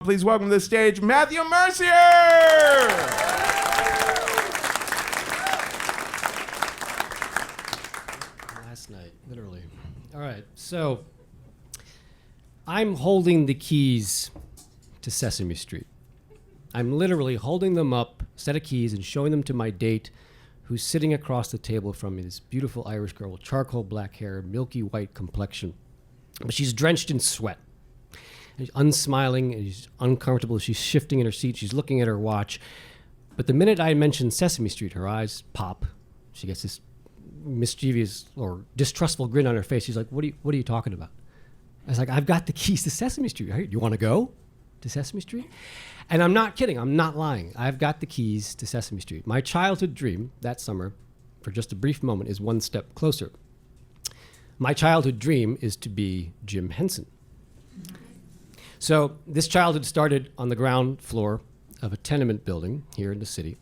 Please welcome to the stage Matthew Mercier! Last night, literally. All right, so I'm holding the keys to Sesame Street. I'm literally holding them up, a set of keys, and showing them to my date, who's sitting across the table from me, this beautiful Irish girl with charcoal black hair, milky white complexion. But she's drenched in sweat. She's unsmiling, and she's uncomfortable. She's shifting in her seat. She's looking at her watch. But the minute I mention Sesame Street, her eyes pop. She gets this mischievous or distrustful grin on her face. She's like, what are you talking about? I was like, I've got the keys to Sesame Street. Right? You want to go to Sesame Street? And I'm not kidding. I'm not lying. I've got the keys to Sesame Street. My childhood dream that summer, for just a brief moment, is one step closer. My childhood dream is to be Jim Henson. So this childhood started on the ground floor of a tenement building here in the city.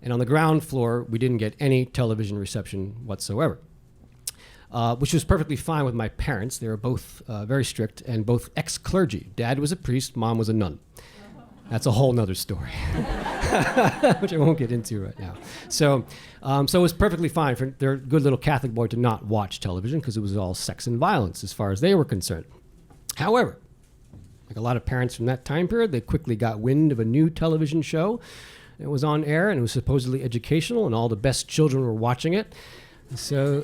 And on the ground floor, we didn't get any television reception whatsoever, which was perfectly fine with my parents. They were both very strict and both ex-clergy. Dad was a priest, mom was a nun. That's a whole nother story, which I won't get into right now. So it was perfectly fine for their good little Catholic boy to not watch television because it was all sex and violence as far as they were concerned. However, like a lot of parents from that time period, they quickly got wind of a new television show. It was on air and it was supposedly educational and all the best children were watching it. So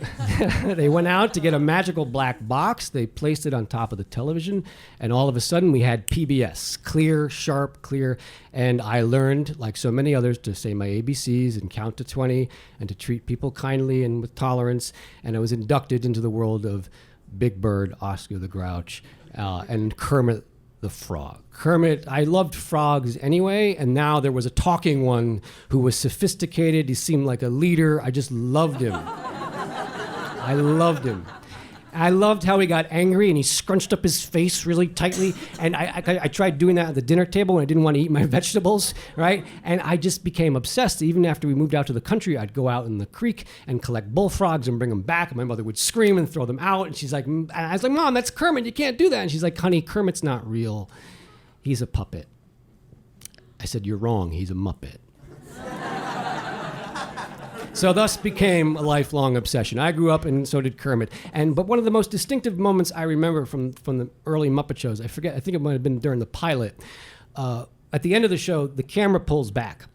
they went out to get a magical black box. They placed it on top of the television, and all of a sudden we had PBS, clear, sharp, clear. And I learned, like so many others, to say my ABCs and count to 20 and to treat people kindly and with tolerance. And I was inducted into the world of Big Bird, Oscar the Grouch, and Kermit the Frog. Kermit, I loved frogs anyway, and now there was a talking one who was sophisticated. He seemed like a leader. I just loved him. I loved him. I loved how he got angry and he scrunched up his face really tightly. And I tried doing that at the dinner table when I didn't want to eat my vegetables, right? And I just became obsessed. Even after we moved out to the country, I'd go out in the creek and collect bullfrogs and bring them back. And my mother would scream and throw them out. And she's like, and I was like, Mom, that's Kermit. You can't do that. And she's like, honey, Kermit's not real. He's a puppet. I said, you're wrong. He's a Muppet. So thus became a lifelong obsession. I grew up and so did Kermit. But one of the most distinctive moments I remember from the early Muppet shows, I think it might have been during the pilot. At the end of the show, the camera pulls back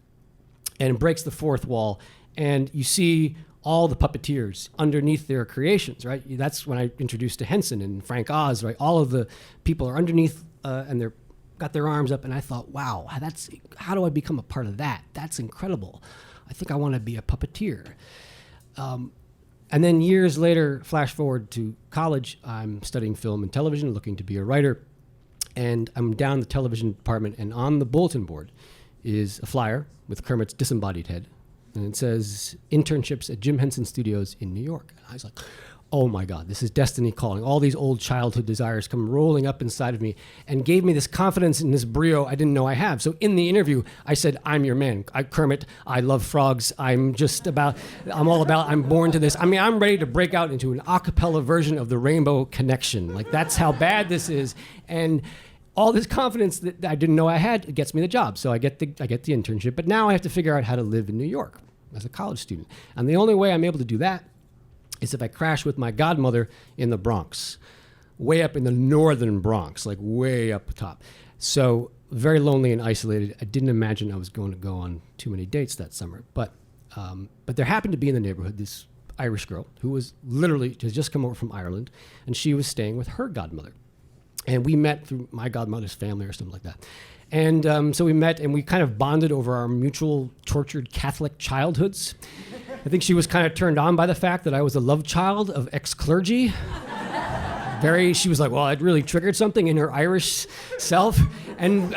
and breaks the fourth wall, and you see all the puppeteers underneath their creations, right? That's when I introduced to Henson and Frank Oz, right? All of the people are underneath and they're got their arms up, and I thought, wow, how do I become a part of that? That's incredible. I think I want to be a puppeteer. And then years later, flash forward to college, I'm studying film and television, looking to be a writer. And I'm down the television department, and on the bulletin board is a flyer with Kermit's disembodied head. And it says, internships at Jim Henson Studios in New York. And I was like, oh my God, this is destiny calling. All these old childhood desires come rolling up inside of me and gave me this confidence in this brio I didn't know I have. So in the interview, I said, I'm your man. Kermit, I love frogs. I'm born to this. I mean, I'm ready to break out into an a cappella version of the Rainbow Connection. Like, that's how bad this is. And all this confidence that I didn't know I had gets me the job. So I get the internship, but now I have to figure out how to live in New York as a college student. And the only way I'm able to do that is if I crash with my godmother in the Bronx, way up in the northern Bronx, like way up top. So very lonely and isolated. I didn't imagine I was going to go on too many dates that summer. But there happened to be in the neighborhood this Irish girl who was literally has just come over from Ireland, and she was staying with her godmother. And we met through my godmother's family or something like that. And so we met and we kind of bonded over our mutual tortured Catholic childhoods. I think she was kind of turned on by the fact that I was a love child of ex-clergy. She was like, well, it really triggered something in her Irish self. And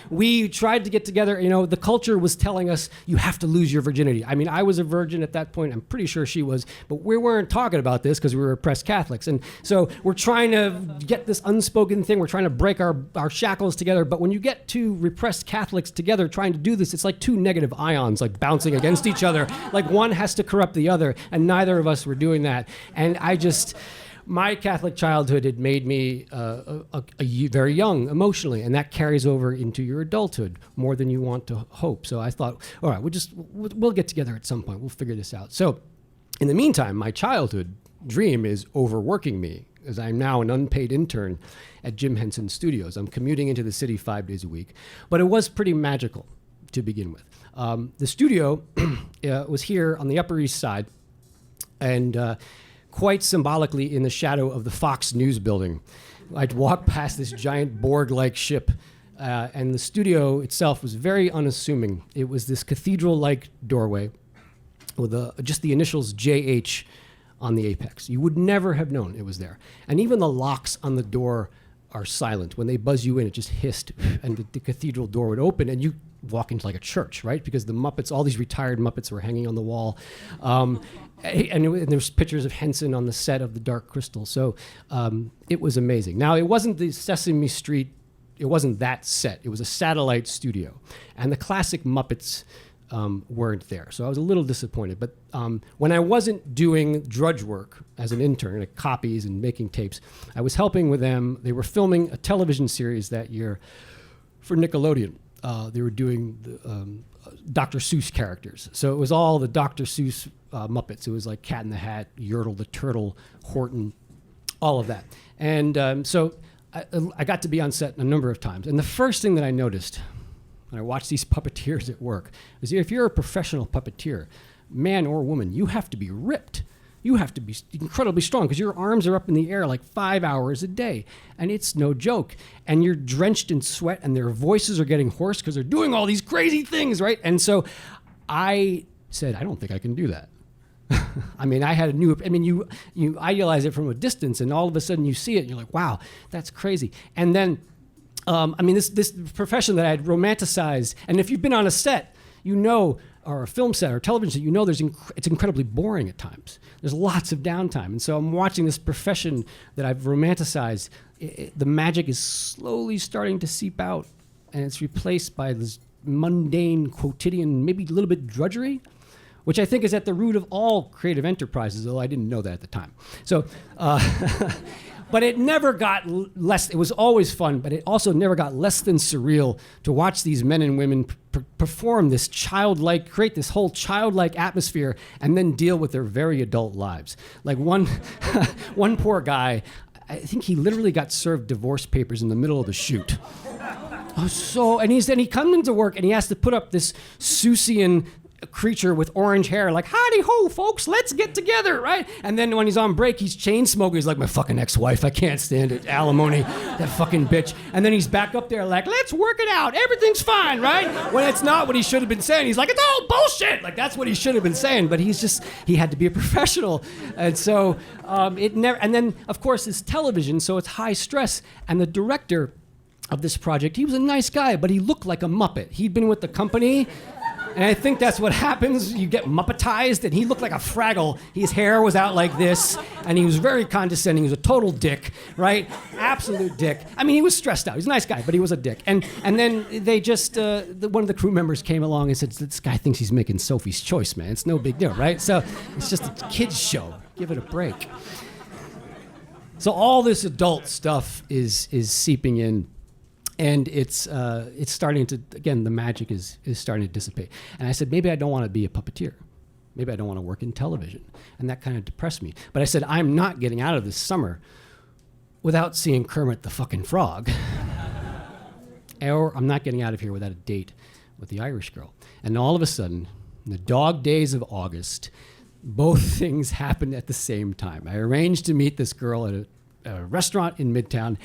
we tried to get together. You know, the culture was telling us, you have to lose your virginity. I mean, I was a virgin at that point. I'm pretty sure she was. But we weren't talking about this because we were repressed Catholics. And so we're trying to get this unspoken thing. We're trying to break our shackles together. But when you get two repressed Catholics together trying to do this, it's like two negative ions like bouncing against each other. Like one has to corrupt the other. And neither of us were doing that. And my Catholic childhood had made me very young emotionally, and that carries over into your adulthood more than you want to hope. So I thought, all right, we'll get together at some point. We'll figure this out. So in the meantime, my childhood dream is overworking me, as I'm now an unpaid intern at Jim Henson Studios. I'm commuting into the city 5 days a week, but it was pretty magical to begin with. The studio was here on the Upper East Side, and quite symbolically in the shadow of the Fox News building. I'd walk past this giant Borg-like ship, and the studio itself was very unassuming. It was this cathedral-like doorway with just the initials JH on the apex. You would never have known it was there. And even the locks on the door are silent. When they buzz you in, it just hissed, and the cathedral door would open, and you walk into like a church, right? Because the Muppets, all these retired Muppets were hanging on the wall. And there's pictures of Henson on the set of The Dark Crystal. So it was amazing. Now, it wasn't the Sesame Street, it wasn't that set. It was a satellite studio. And the classic Muppets weren't there. So I was a little disappointed. But when I wasn't doing drudge work as an intern, like copies and making tapes, I was helping with them. They were filming a television series that year for Nickelodeon. They were doing the Dr. Seuss characters. So it was all the Dr. Seuss Muppets. It was like Cat in the Hat, Yertle the Turtle, Horton, all of that. And so I got to be on set a number of times. And the first thing that I noticed when I watched these puppeteers at work is if you're a professional puppeteer, man or woman, you have to be ripped. You have to be incredibly strong because your arms are up in the air like 5 hours a day. And it's no joke. And you're drenched in sweat and their voices are getting hoarse because they're doing all these crazy things, right? And so I said, I don't think I can do that. I mean, you idealize it from a distance and all of a sudden you see it and you're like, wow, that's crazy. And then, this profession that I had romanticized, and if you've been on a set, you know, or a film set or television set, you know it's incredibly boring at times. There's lots of downtime. And so I'm watching this profession that I've romanticized. The magic is slowly starting to seep out, and it's replaced by this mundane, quotidian, maybe a little bit drudgery, which I think is at the root of all creative enterprises, although I didn't know that at the time. So, but it never got less, it was always fun, but it also never got less than surreal to watch these men and women perform this create this whole childlike atmosphere and then deal with their very adult lives. Like one poor guy, I think he literally got served divorce papers in the middle of the shoot. And he comes into work and he has to put up this Seussian creature with orange hair, like, howdy ho, folks, let's get together, right? And then when he's on break, he's chain smoking. He's like, my fucking ex-wife, I can't stand it, alimony, that fucking bitch. And then he's back up there like, let's work it out, everything's fine, right? When it's not what he should have been saying. He's like, it's all bullshit. Like, that's what he should have been saying, but he had to be a professional. And so and then, of course, it's television, so it's high stress. And the director of this project, he was a nice guy, but he looked like a Muppet. He'd been with the company. And I think that's what happens. You get Muppetized, and he looked like a Fraggle. His hair was out like this, and he was very condescending. He was a total dick, right? Absolute dick. I mean, he was stressed out. He's a nice guy, but he was a dick. And then they just, one of the crew members came along and said, this guy thinks he's making Sophie's Choice, man. It's no big deal, right? So it's just a kid's show. Give it a break. So all this adult stuff is seeping in. And it's starting to, again, the magic is starting to dissipate. And I said, maybe I don't want to be a puppeteer. Maybe I don't want to work in television. And that kind of depressed me. But I said, I'm not getting out of this summer without seeing Kermit the fucking Frog. Or I'm not getting out of here without a date with the Irish girl. And all of a sudden, in the dog days of August, both things happened at the same time. I arranged to meet this girl at a restaurant in Midtown.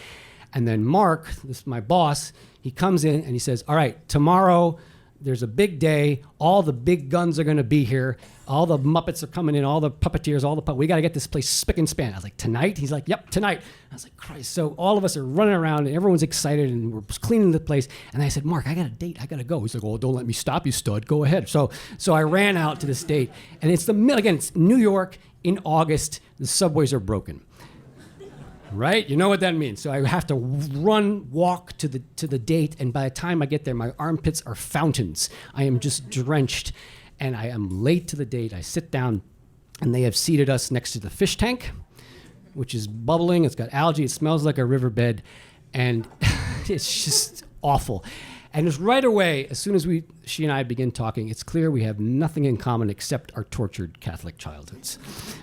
And then Mark, my boss, he comes in and he says, all right, tomorrow there's a big day. All the big guns are going to be here. All the Muppets are coming in, all the puppeteers, we got to get this place spick and span. I was like, tonight? He's like, yep, tonight. I was like, Christ. So all of us are running around and everyone's excited and we're cleaning the place. And I said, Mark, I got a date. I got to go. He's like, oh, don't let me stop you, stud. Go ahead. So I ran out to this date. And it's it's New York in August. The subways are broken. Right? You know what that means. So I have to walk to the date, and by the time I get there, my armpits are fountains. I am just drenched, and I am late to the date. I sit down, and they have seated us next to the fish tank, which is bubbling. It's got algae. It smells like a riverbed, and it's just awful. And it's right away, as soon as she and I begin talking, it's clear we have nothing in common except our tortured Catholic childhoods,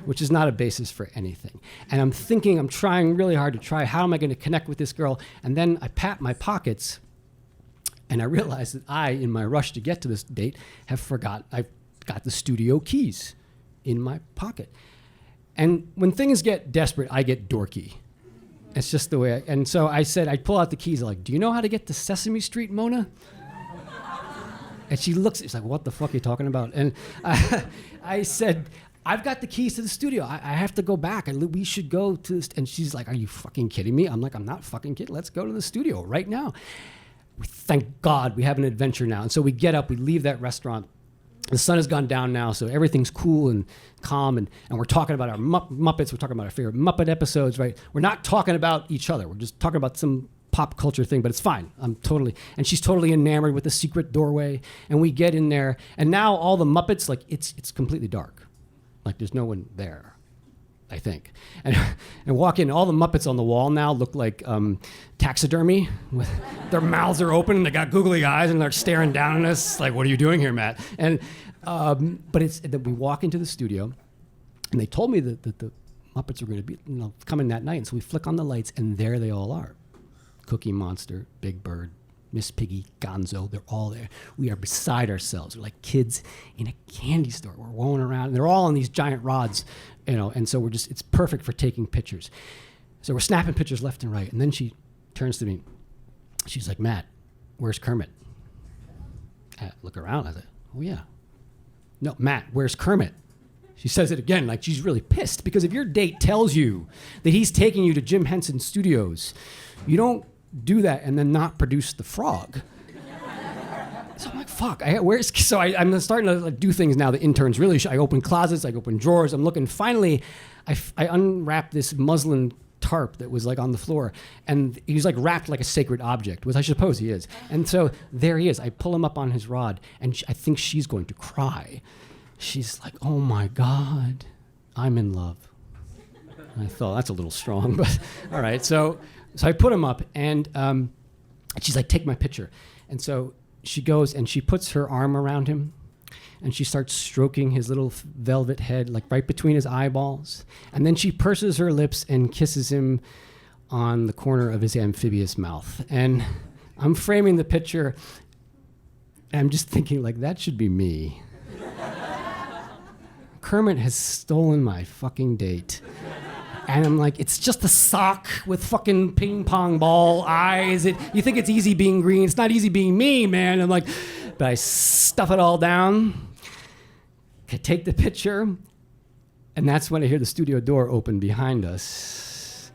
which is not a basis for anything. And I'm trying really hard to try, how am I going to connect with this girl? And then I pat my pockets, and I realize that in my rush to get to this date, I've got the studio keys in my pocket. And when things get desperate, I get dorky. It's just the way and so I said, I pull out the keys, I'm like, do you know how to get to Sesame Street, Mona? And she looks, she's like, what the fuck are you talking about? And I said, I've got the keys to the studio. I have to go back. We should go to this. And she's like, are you fucking kidding me? I'm like, I'm not fucking kidding. Let's go to the studio right now. Thank God we have an adventure now. And so we get up, we leave that restaurant. The sun has gone down now, so everything's cool and calm, and we're talking about our Muppets. We're talking about our favorite Muppet episodes, right? We're not talking about each other. We're just talking about some pop culture thing, but it's fine. And she's totally enamored with the secret doorway, and we get in there, and now all the Muppets, like, it's completely dark. Like, there's no one there, I think. And walk in, all the Muppets on the wall now look like taxidermy. Their mouths are open and they got googly eyes and they're staring down at us like, what are you doing here, Matt? And but it's that we walk into the studio, and they told me that the Muppets were going to be coming that night, and so we flick on the lights, and there they all are: Cookie Monster, Big Bird, Miss Piggy, Gonzo. They're all there. We are beside ourselves. We're like kids in a candy store. We're rolling around, and they're all on these giant rods, and so it's perfect for taking pictures. So we're snapping pictures left and right, and then she turns to me. She's like, Matt, where's Kermit? I look around. I said, oh, yeah. No, Matt, where's Kermit? She says it again, like she's really pissed, because if your date tells you that he's taking you to Jim Henson Studios, you don't do that and then not produce the frog. So I'm like, fuck, I'm starting to do things now that interns really I open closets, I open drawers, I'm looking. Finally, I unwrap this muslin tarp that was like on the floor, and he's like wrapped like a sacred object, which I suppose he is. And so there he is. I pull him up on his rod, and I think she's going to cry. She's like, oh my God, I'm in love. And I thought, that's a little strong, but all right. So I put him up, and she's like, take my picture. And so she goes and she puts her arm around him, and she starts stroking his little velvet head, like right between his eyeballs. And then she purses her lips and kisses him on the corner of his amphibious mouth. And I'm framing the picture, and I'm just thinking, like, that should be me. Kermit has stolen my fucking date. And I'm like, it's just a sock with fucking ping pong ball eyes. You think it's easy being green. It's not easy being me, man. I'm like, but I stuff it all down. I take the picture, and that's when I hear the studio door open behind us.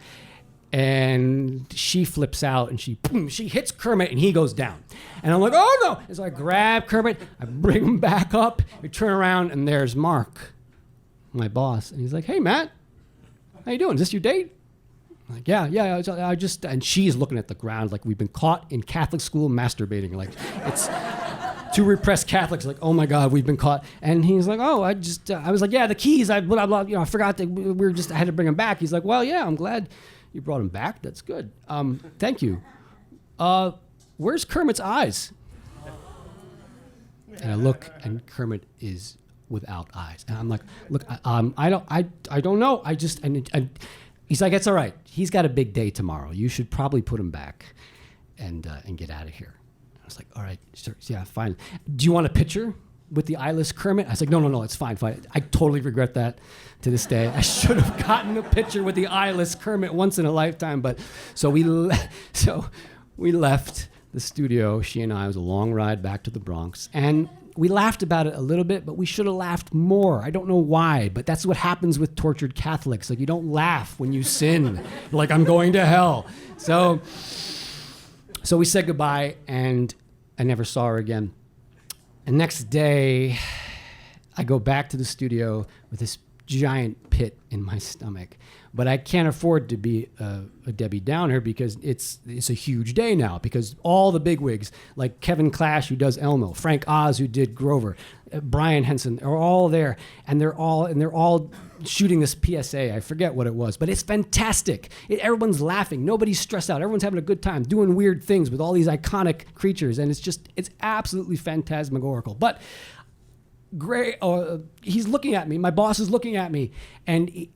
And she flips out, and she hits Kermit, and he goes down. And I'm like, oh no! And so I grab Kermit, I bring him back up, we turn around, and there's Mark, my boss. And he's like, hey, Matt. How you doing? Is this your date? I'm like, yeah. I just, and she's looking at the ground like we've been caught in Catholic school masturbating. Like, it's two repressed Catholics. Like, oh my God, we've been caught. And he's like, oh, I was like, yeah, the keys. Blah blah. I forgot that I had to bring them back. He's like, well, yeah, I'm glad you brought them back. That's good. Thank you. Where's Kermit's eyes? And I look, and Kermit is without eyes. And I'm like, look, I don't know. And he's like, it's all right. He's got a big day tomorrow. You should probably put him back and get out of here. I was like, all right, sure, yeah, fine. Do you want a picture with the eyeless Kermit? I was like, no, it's fine. I totally regret that to this day. I should have gotten a picture with the eyeless Kermit once in a lifetime. But so we left the studio. She and I, it was a long ride back to the Bronx. And we laughed about it a little bit, but we should have laughed more. I don't know why, but that's what happens with tortured Catholics. Like, you don't laugh when you sin. You're like, I'm going to hell. So we said goodbye, and I never saw her again. And next day, I go back to the studio with this giant pit in my stomach. But I can't afford to be a Debbie Downer because it's a huge day now, because all the bigwigs, like Kevin Clash, who does Elmo, Frank Oz, who did Grover, Brian Henson, are all there, and they're all shooting this PSA. I forget what it was, but it's fantastic. Everyone's laughing. Nobody's stressed out. Everyone's having a good time doing weird things with all these iconic creatures, and it's absolutely phantasmagorical. But he's looking at me. My boss is looking at me, and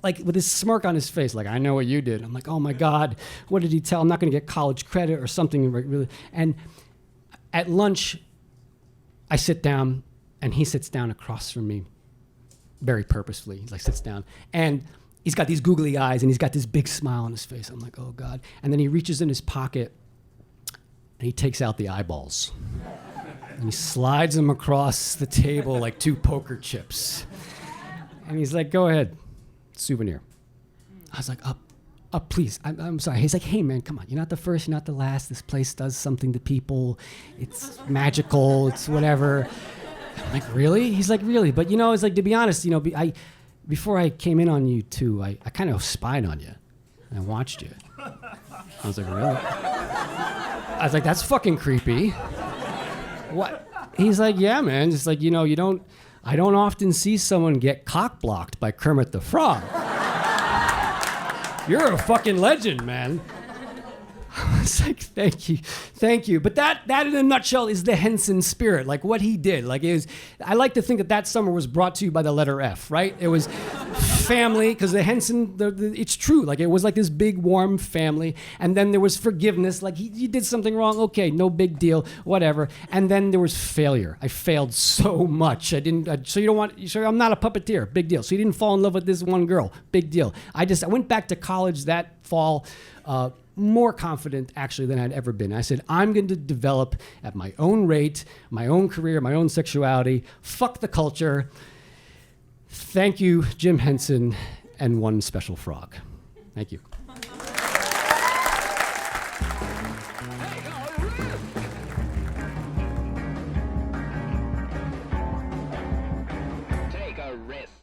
like with his smirk on his face, like, I know what you did. I'm like, oh my God, what did he tell? I'm not going to get college credit or something. Really. And at lunch, I sit down, and he sits down across from me, very purposefully. He like sits down, and he's got these googly eyes, and he's got this big smile on his face. I'm like, oh God. And then he reaches in his pocket, and he takes out the eyeballs. And he slides them across the table like 2 poker chips. And he's like, go ahead, souvenir. I was like, up, please. I'm sorry. He's like, hey, man, come on. You're not the first, you're not the last. This place does something to people. It's magical. It's whatever. I'm like, really? He's like, really? But, it's like, to be honest, before I came in on you two, I kind of spied on you. And I watched you. I was like, really? I was like, that's fucking creepy. What? He's like, yeah, man. It's like, I don't often see someone get cock blocked by Kermit the Frog. You're a fucking legend, man. I was like, thank you. But that in a nutshell is the Henson spirit, like what he did. Like I like to think that summer was brought to you by the letter F, right? It was family, because the Henson, it's true. Like it was like this big warm family, and then there was forgiveness. Like you did something wrong, okay, no big deal, whatever. And then there was failure. I failed so much. So I'm not a puppeteer, big deal. So you didn't fall in love with this one girl, big deal. I went back to college that fall. More confident, actually, than I'd ever been. I said, I'm going to develop at my own rate, my own career, my own sexuality. Fuck the culture. Thank you, Jim Henson, and one special frog. Thank you. Take a risk.